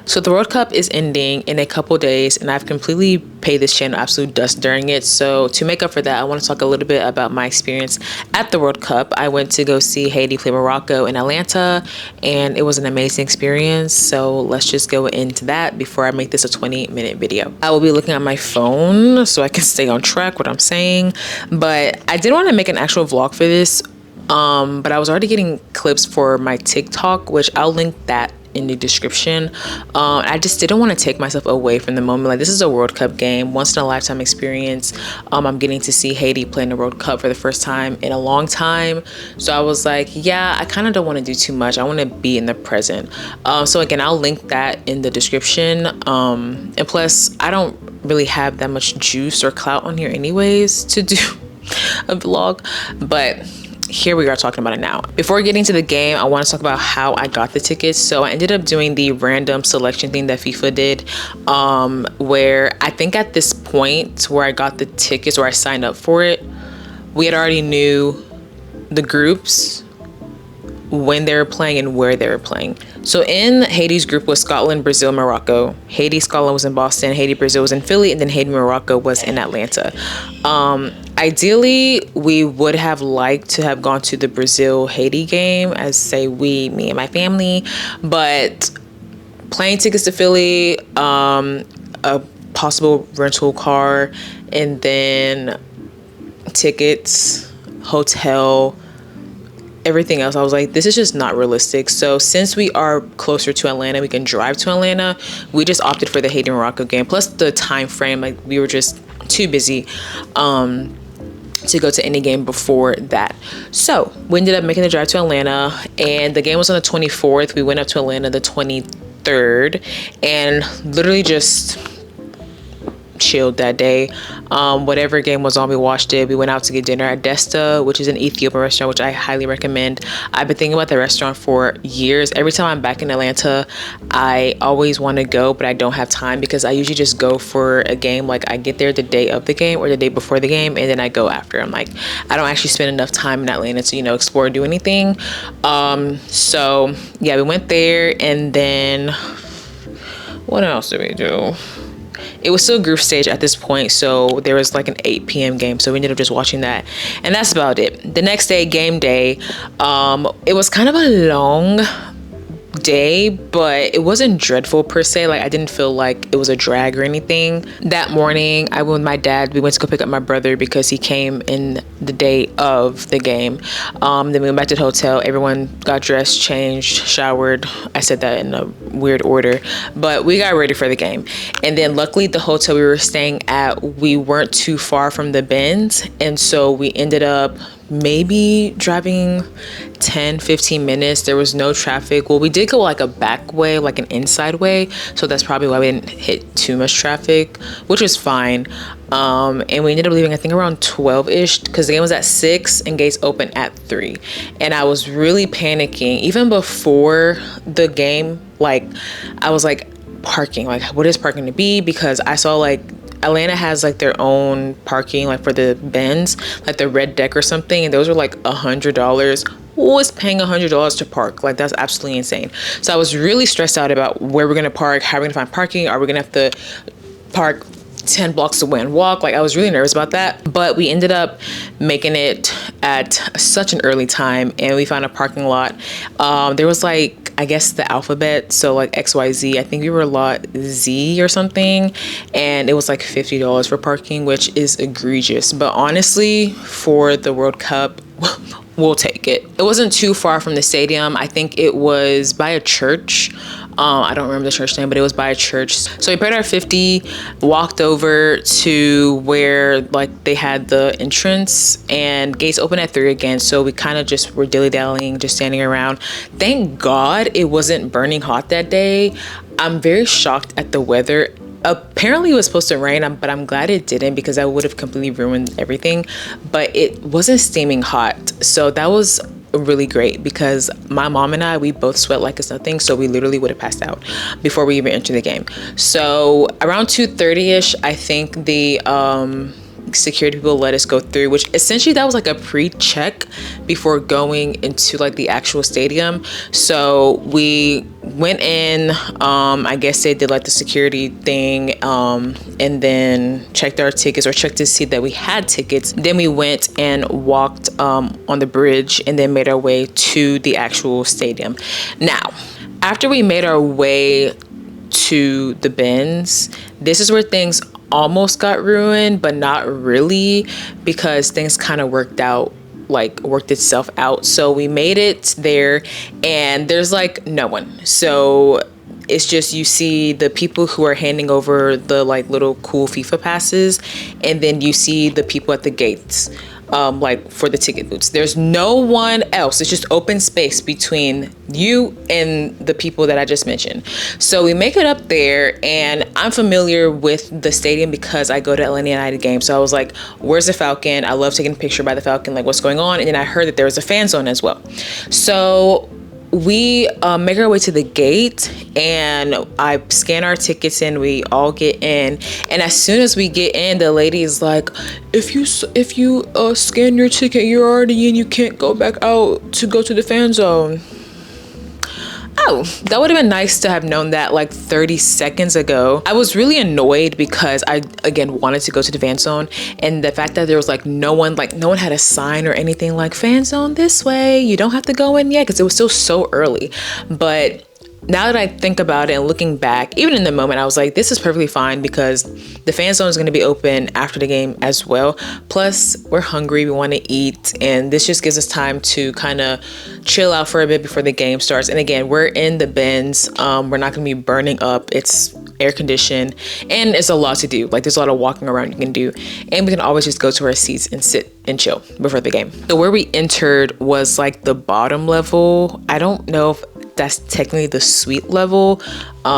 So the World Cup is ending in a couple days, and I've completely paid this channel absolute dust during it. So to make up for that, I want to talk a little bit about my experience at the World Cup. I went to go see Haiti play Morocco in Atlanta, and it was an amazing experience. So let's just go into that before I make this a 20-minute video. I will be looking at my phone so I can stay on track what I'm saying. But I did want to make an actual vlog for this. But I was already getting clips for my TikTok, which I'll link that in the description. I just didn't want to take myself away from the moment. Like, this is a World Cup game, once in a lifetime experience. I'm getting to see Haiti play in the World Cup for the first time in a long time. So I was like, yeah, I kind of don't want to do too much. I want to be in the present. So again, I'll link that in the description. And plus, I don't really have that much juice or clout on here anyways to do a vlog, but here we are talking about it now. Before getting to the game, I want to talk about how I got the tickets. So I ended up doing the random selection thing that FIFA did, where I think at this point where I got the tickets, or I signed up for it, we had already knew the groups, when they were playing and where they were playing. So in Haiti's group was Scotland, Brazil, Morocco. Haiti, Scotland was in Boston, Haiti, Brazil was in Philly, and then Haiti, Morocco was in Atlanta. Ideally, we would have liked to have gone to the Brazil-Haiti game, as say me and my family, but plane tickets to Philly, a possible rental car, and then tickets, hotel, everything else, I was like, this is just not realistic. So since we are closer to Atlanta, we can drive to Atlanta, we just opted for the Haiti Morocco game. Plus the time frame, like, we were just too busy to go to any game before that. So we ended up making the drive to Atlanta, and the game was on the 24th. We went up to Atlanta the 23rd and literally just chilled that day. Whatever game was on, we watched it. We went out to get dinner at Desta, which is an Ethiopian restaurant, which I highly recommend. I've been thinking about the restaurant for years. Every time I'm back in Atlanta, I always want to go, but I don't have time because I usually just go for a game. Like, I get there the day of the game or the day before the game, and then I go after. I'm like, I don't actually spend enough time in Atlanta to, explore or do anything. So yeah, we went there, and then what else did we do? It was still group stage at this point, so there was like an 8 p.m. game, so we ended up just watching that, and that's about it. The next day, game day, it was kind of a long day, but it wasn't dreadful per se. Like, I didn't feel like it was a drag or anything. That morning, I went with my dad. We went to go pick up my brother because he came in the day of the game. Then we went back to the hotel. Everyone got dressed, changed, showered. I said that in a weird order, but we got ready for the game. And then luckily, the hotel we were staying at, we weren't too far from the bends, and so we ended up maybe driving 10-15 minutes. There was no traffic. Well, we did go like a back way, like an inside way, so that's probably why we didn't hit too much traffic, which was fine. And we ended up leaving, I think, around 12-ish, because the game was at 6 and gates open at 3. And I was really panicking even before the game. Like, I was like, parking, like, what is parking to be? Because I saw like Atlanta has like their own parking, like for the bends, like the red deck or something, and those were like $100. Who was paying $100 to park? Like, that's absolutely insane. So I was really stressed out about where we're gonna park, how we're gonna find parking, are we gonna have to park 10 blocks away and walk? Like, I was really nervous about that, but we ended up making it at such an early time, and we found a parking lot. There was like, I guess, the alphabet, so like XYZ. I think we were lot Z or something, and it was like $50 for parking, which is egregious. But honestly, for the World Cup, we'll take it. It wasn't too far from the stadium. I think it was by a church. I don't remember the church name, but it was by a church. So we paid our 50, walked over to where like they had the entrance, and gates open at 3 again. So we kind of just were dilly-dallying, just standing around. Thank God it wasn't burning hot that day. I'm very shocked at the weather. Apparently it was supposed to rain, but I'm glad it didn't, because that would have completely ruined everything. But it wasn't steaming hot, so that was really great, because my mom and I, we both sweat like it's nothing, so we literally would have passed out before we even entered the game. So around 2:30ish, I think the security people let us go through, which essentially that was like a pre-check before going into like the actual stadium. So we went in, I guess they did like the security thing, and then checked our tickets, or checked to see that we had tickets. Then we went and walked on the bridge, and then made our way to the actual stadium. Now, after we made our way to the bins, this is where things almost got ruined, but not really, because things kind of worked itself out. So we made it there, and there's like no one. So it's just, you see the people who are handing over the like little cool FIFA passes, and then you see the people at the gates, like for the ticket booths. There's no one else. It's just open space between you and the people that I just mentioned. So we make it up there, and I'm familiar with the stadium because I go to Atlanta United games. So I was like, where's the Falcon? I love taking a picture by the Falcon, like what's going on? And then I heard that there was a fan zone as well. So we make our way to the gate, and I scan our tickets, and we all get in. And as soon as we get in, the lady is like, if you scan your ticket, you're already in, you can't go back out to go to the fan zone. Oh, that would have been nice to have known that like 30 seconds ago. I was really annoyed because I, again, wanted to go to the fan zone, and the fact that there was like no one had a sign or anything like fan zone this way, you don't have to go in yet, because it was still so early. But now that I think about it and looking back, even in the moment, I was like, this is perfectly fine, because the fan zone is going to be open after the game as well. Plus, we're hungry, we want to eat, and this just gives us time to kind of chill out for a bit before the game starts. And again, we're in the bins. We're not going to be burning up. It's air conditioned, and it's a lot to do. Like, there's a lot of walking around you can do, and we can always just go to our seats and sit and chill before the game. So where we entered was like the bottom level. I don't know if that's technically the suite level,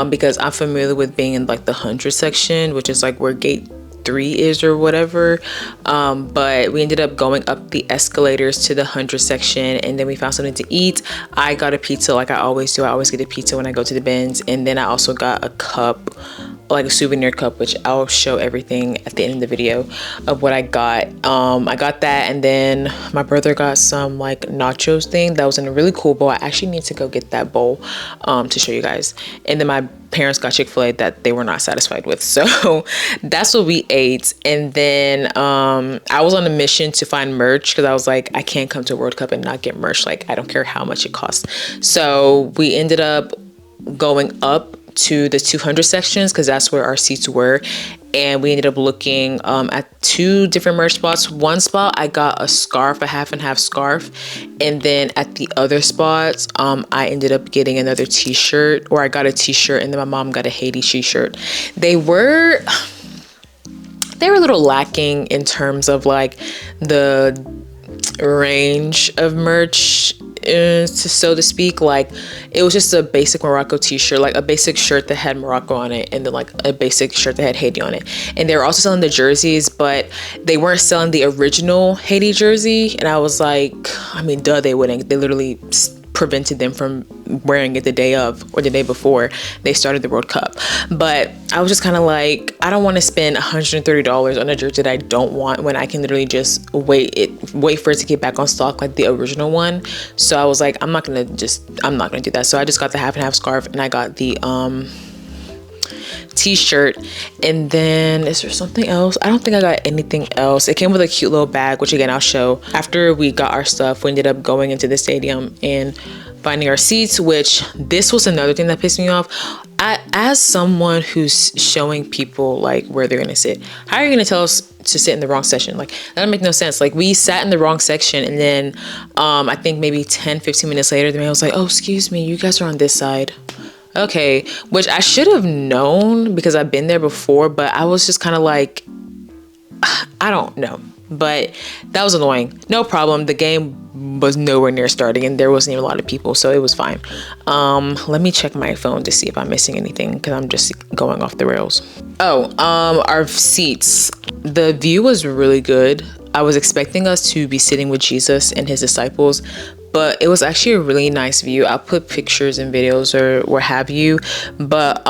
because I'm familiar with being in like the 100 section, which is like where gate 3 is or whatever. But we ended up going up the escalators to the 100 section, and then we found something to eat. I got a pizza like I always do. I always get a pizza when I go to the bins. And then I also got a cup, like a souvenir cup, which I'll show everything at the end of the video of what I got. I got that, and then my brother got some like nachos thing that was in a really cool bowl. I actually need to go get that bowl to show you guys. And then my parents got Chick-fil-A that they were not satisfied with, so that's what we ate. And then I was on a mission to find merch, because I was like, I can't come to World Cup and not get merch. Like, I don't care how much it costs. So we ended up going up to the 200 sections, because that's where our seats were, and we ended up looking at 2 different merch spots. One spot I got a scarf, a half and half scarf, and then at the other spots I ended up getting another t-shirt, or I got a t-shirt, and then my mom got a Haiti t-shirt. They were a little lacking in terms of like the range of merch, so to speak. Like, it was just a basic Morocco t-shirt, like a basic shirt that had Morocco on it, and then like a basic shirt that had Haiti on it. And they were also selling the jerseys, but they weren't selling the original Haiti jersey. And I was like, I mean, duh, they wouldn't. They literally prevented them from wearing it the day of, or the day before they started the World Cup. But I was just kind of like, I don't want to spend $130 on a jersey that I don't want, when I can literally just wait for it to get back on stock, like the original one. So I was like, I'm not gonna do that. So I just got the half and half scarf, and I got the t-shirt. And then is there something else? I don't think I got anything else. It came with a cute little bag, which again I'll show. After we got our stuff, we ended up going into the stadium and finding our seats, which this was another thing that pissed me off. As someone who's showing people like where they're gonna sit, how are you gonna tell us to sit in the wrong section? Like, that doesn't make no sense. Like, we sat in the wrong section, and then I think maybe 10-15 minutes later, the man was like, oh, excuse me, you guys are on this side. Okay, which I should have known because I've been there before, but I was just kind of like, I don't know. But that was annoying. No problem. The game was nowhere near starting, and there wasn't even a lot of people, so it was fine. Let me check my phone to see if I'm missing anything, because I'm just going off the rails. Oh, our seats. The view was really good. I was expecting us to be sitting with Jesus and his disciples, but it was actually a really nice view. I'll put pictures and videos or what have you. But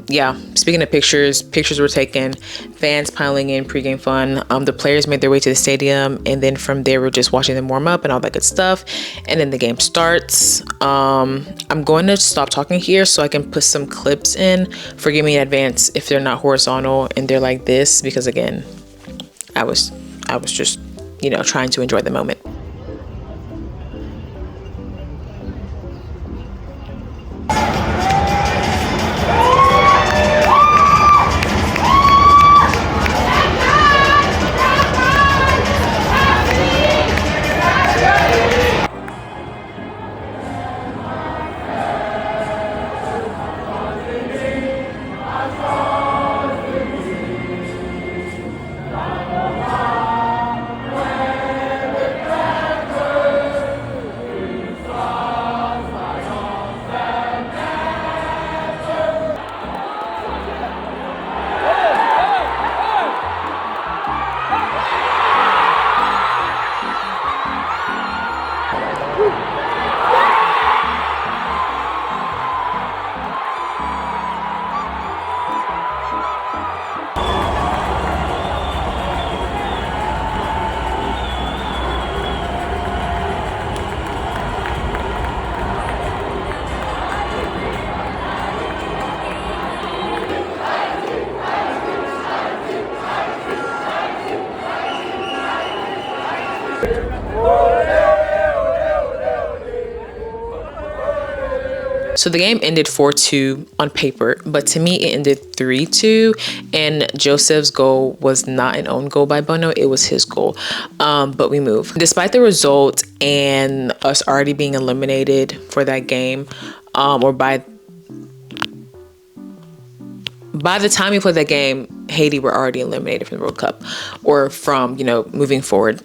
yeah, speaking of pictures were taken, fans piling in, pregame fun. The players made their way to the stadium, and then from there we're just watching them warm up and all that good stuff. And then the game starts. I'm going to stop talking here so I can put some clips in. Forgive me in advance if they're not horizontal and they're like this, because again, I was just, you know, trying to enjoy the moment. So the game ended 4-2 on paper, but to me it ended 3-2, and Joseph's goal was not an own goal by Bono, it was his goal. But we move. Despite the result and us already being eliminated for that game, or by the time we played that game, Haiti were already eliminated from the World Cup, or from, you know, moving forward.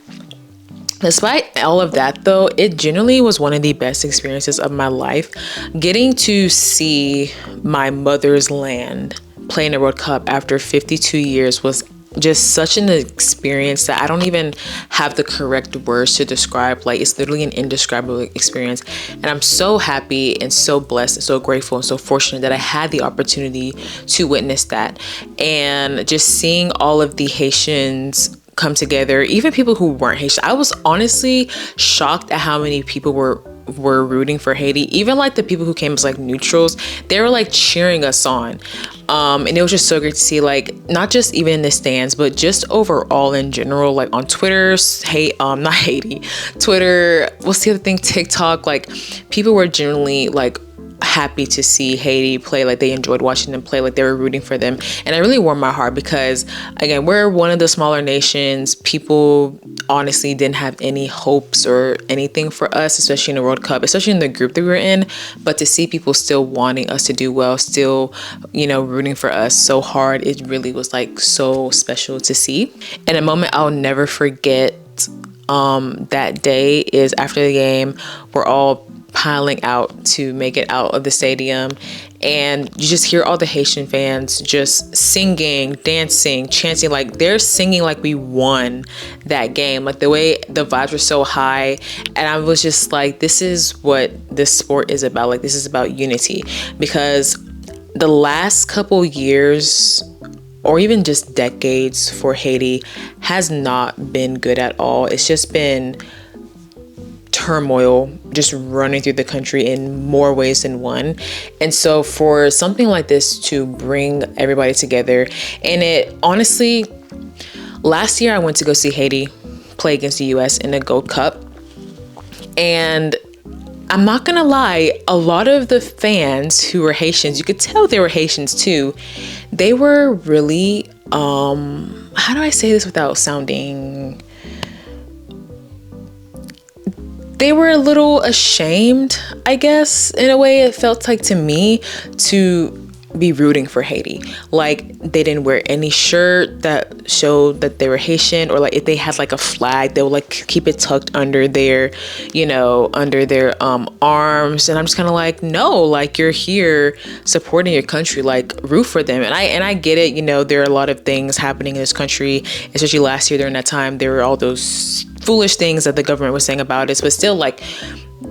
Despite all of that, though, it generally was one of the best experiences of my life. Getting to see my mother's land play in a World Cup after 52 years was just such an experience that I don't even have the correct words to describe. Like, it's literally an indescribable experience. And I'm so happy and so blessed and so grateful and so fortunate that I had the opportunity to witness that. And just seeing all of the Haitians come together, even people who weren't Haitian. I was honestly shocked at how many people were rooting for Haiti. Even like the people who came as like neutrals, they were like cheering us on. And it was just so great to see, like, not just even in the stands, but just overall in general, like on Twitter, not Haiti, Twitter, what's the other thing? TikTok, like people were generally like happy to see Haiti play. Like, they enjoyed watching them play, like they were rooting for them. And it really warmed my heart because, again, we're one of the smaller nations. People honestly didn't have any hopes or anything for us, especially in the World Cup, especially in the group that we were in. But to see people still wanting us to do well, still, you know, rooting for us so hard, it really was like so special to see. And a moment I'll never forget that day is after the game, we're all piling out to make it out of the stadium, and you just hear all the Haitian fans just singing, dancing, chanting, like they're singing like we won that game. Like the way the vibes were so high, and I was just like, this is what this sport is about. Like, this is about unity, because the last couple years or even just decades for Haiti has not been good at all. It's just been turmoil just running through the country in more ways than one. And so for something like this to bring everybody together, and it honestly, last year I went to go see Haiti play against the US in the Gold Cup, and I'm not gonna lie, a lot of the fans who were Haitians, you could tell they were Haitians too, they were really how do I say this without sounding, they were a little ashamed, I guess, in a way it felt like to me, to be rooting for Haiti. Like, they didn't wear any shirt that showed that they were Haitian, or like if they had like a flag, they would like keep it tucked under their, you know, under their arms. And I'm just kind of like, no, like, you're here supporting your country, like root for them. And I get it, you know, there are a lot of things happening in this country, especially last year during that time. There were all those foolish things that the government was saying about us, but still, like,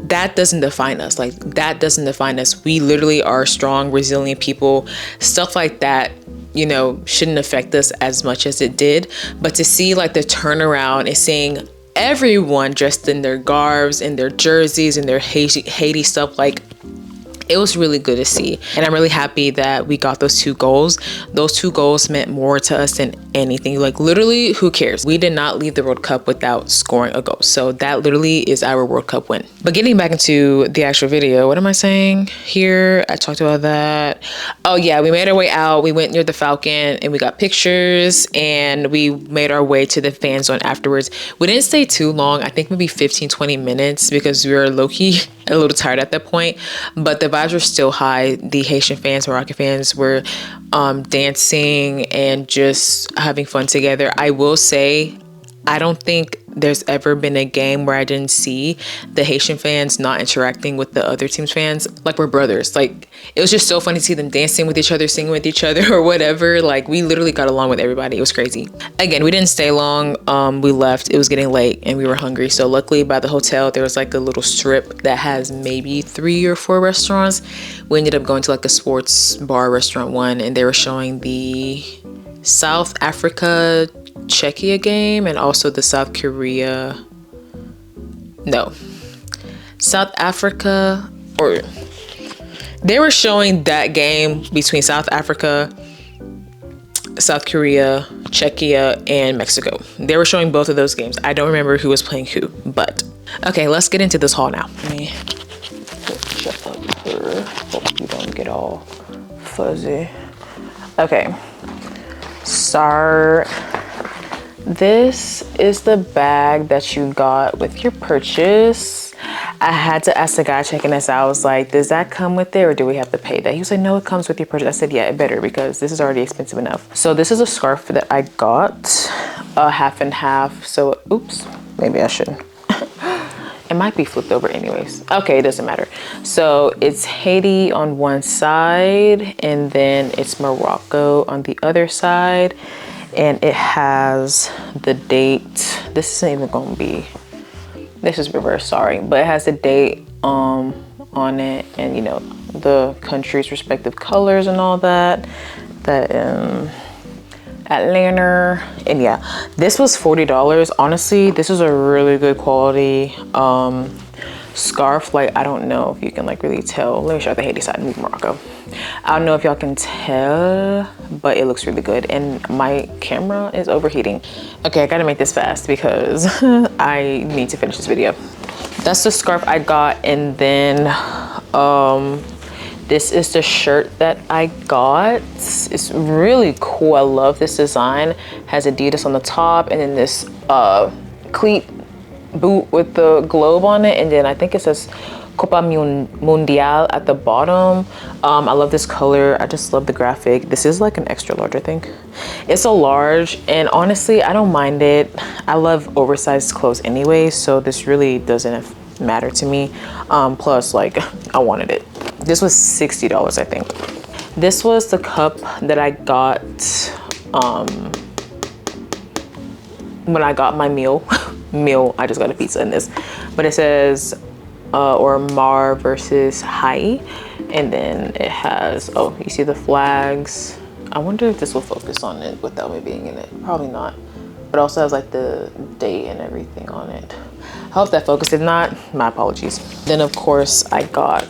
that doesn't define us. Like, that doesn't define us. We literally are strong, resilient people. Stuff like that, you know, shouldn't affect us as much as it did. But to see like the turnaround and seeing everyone dressed in their garbs and their jerseys and their Haiti stuff, like, it was really good to see. And I'm really happy that we got those 2 goals. Those 2 goals meant more to us than anything. Like, literally, who cares? We did not leave the World Cup without scoring a goal. So that literally is our World Cup win. But getting back into the actual video, what am I saying here? I talked about that. Oh yeah, we made our way out. We went near the Falcon and we got pictures, and we made our way to the fan zone afterwards. We didn't stay too long. I think maybe 15-20 minutes because we were low-key a little tired at that point, but the vibes were still high. The Haitian fans, Moroccan fans were dancing and just having fun together. I will say, I don't think there's ever been a game where I didn't see the Haitian fans not interacting with the other team's fans. Like, we're brothers. Like, it was just so funny to see them dancing with each other, singing with each other, or whatever. Like, we literally got along with everybody. It was crazy. Again, we didn't stay long. We left. It was getting late and we were hungry. So luckily by the hotel, there was like a little strip that has maybe 3 or 4 restaurants. We ended up going to like a sports bar restaurant one, and they were showing the South Africa Czechia game and also the South Africa, or they were showing that game between South Africa, South Korea, Czechia, and Mexico. They were showing both of those games. I don't remember who was playing who, but okay, let's get into this haul now. Let me shut up here. Hope you don't get all fuzzy. Okay, start. This is the bag that you got with your purchase. I had to ask the guy checking this out. I was like, does that come with it or do we have to pay that? He was like, no, it comes with your purchase. I said, yeah, it better, because this is already expensive enough. So this is a scarf that I got, half and half. So, oops, maybe I shouldn't. It might be flipped over anyways. Okay, it doesn't matter. So it's Haiti on one side and then it's Morocco on the other side. And it has the date. This isn't even gonna be, this is reverse, sorry, but it has the date on it, and you know, the country's respective colors and all that. Atlanta, and yeah, this was $40. Honestly, this is a really good quality scarf. Like, I don't know if you can like really tell. Let me show the Haiti side and move Morocco. I don't know if y'all can tell, but it looks really good, and my camera is overheating. Okay, I gotta make this fast because I need to finish this video. That's the scarf I got, and then this is the shirt that I got. It's really cool. I love this design. Has Adidas on the top, and then this cleat boot with the globe on it, and then I think it says Copa Mundial at the bottom. I love this color. I just love the graphic. This is like an extra large, I think. It's a large, and honestly, I don't mind it. I love oversized clothes anyway, so this really doesn't matter to me. Plus, like, I wanted it. This was $60, I think. This was the cup that I got when I got my meal. I just got a pizza in this, but it says or Mar versus Haiti, and then it has, oh, you see the flags. I wonder if this will focus on it without me being in it. Probably not, but also has like the date and everything on it. I hope that focused. If not, my apologies. Then of course I got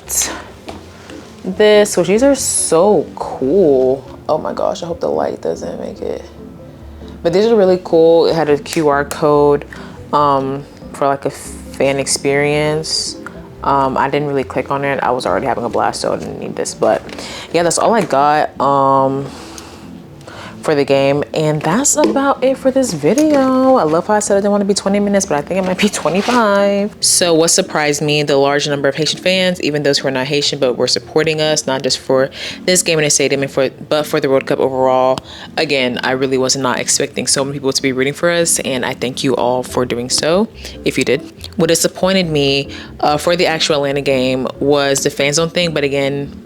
this, which these are so cool. Oh my gosh, I hope the light doesn't make it, but these are really cool. It had a QR code for like a fan experience. I didn't really click on it. I was already having a blast, so I didn't need this. But yeah, that's all I got for the game, and that's about it for this video. I love how I said I didn't want to be 20 minutes, but I think it might be 25. So what surprised me, the large number of Haitian fans, even those who are not Haitian but were supporting us, not just for this game in the stadium but for the World Cup overall. Again, I really was not expecting so many people to be rooting for us, and I thank you all for doing so if you did. What disappointed me for the actual Atlanta game was the fan zone thing, but again,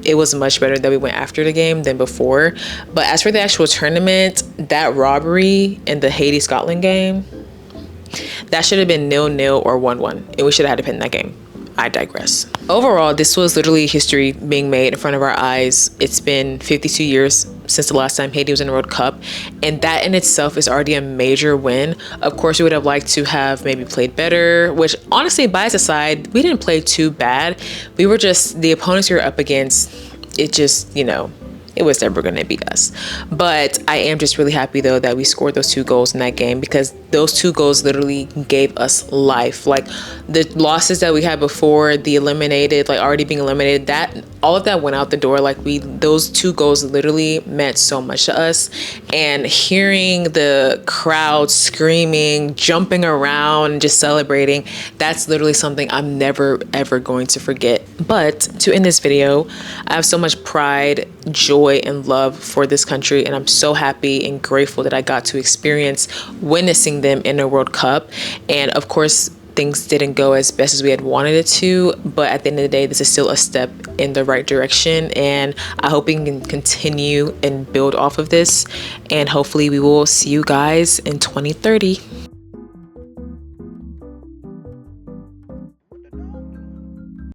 it was much better that we went after the game than before. But as for the actual tournament, that robbery in the Haiti-Scotland game, that should have been 0-0 or 1-1, and we should have had to pin that game. I digress. Overall, this was literally history being made in front of our eyes. It's been 52 years since the last time Haiti was in the World Cup, and that in itself is already a major win. Of course, we would have liked to have maybe played better, which honestly, bias aside, we didn't play too bad. We were just, the opponents we were up against, it just, it was never going to beat us. But I am just really happy though that we scored those 2 goals in that game, because those 2 goals literally gave us life. Like the losses that we had before, the eliminated, like already being eliminated, that all of that went out the door. Like those 2 goals literally meant so much to us. And hearing the crowd screaming, jumping around, and just celebrating, that's literally something I'm never ever going to forget. But to end this video, I have so much pride, joy, and love for this country, and I'm so happy and grateful that I got to experience witnessing them in a World Cup. And of course, things didn't go as best as we had wanted it to, but at the end of the day, this is still a step in the right direction, and I hope we can continue and build off of this, and hopefully we will see you guys in 2030.